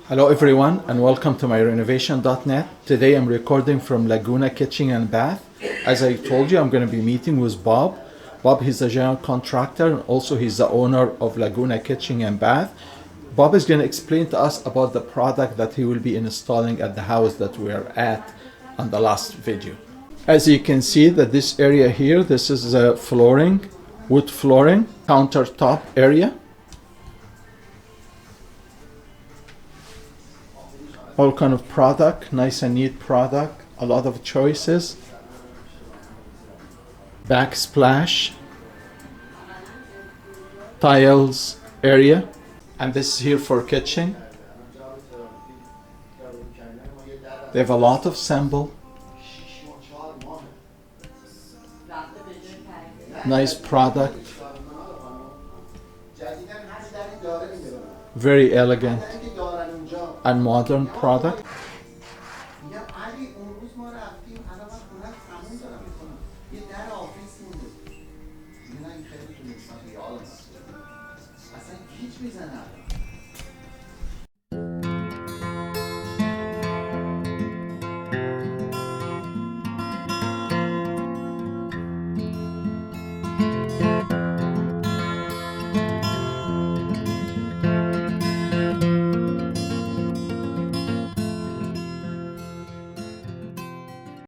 Hello everyone and welcome to my renovation.net. Today I'm recording from Laguna Kitchen and Bath. As I told you, I'm going to be meeting with Bob. Bob, he's a general contractor and also he's the owner of Laguna Kitchen and Bath. Bob is going to explain to us about the product that he will be installing at the house that we're at on the last video. As you can see that this area here, this is the flooring, wood flooring, countertop area. All kind of product, nice and neat product, a lot of choices. Backsplash, tiles area, and this is here for kitchen. They have a lot of sample. Nice product. Very elegant and modern product.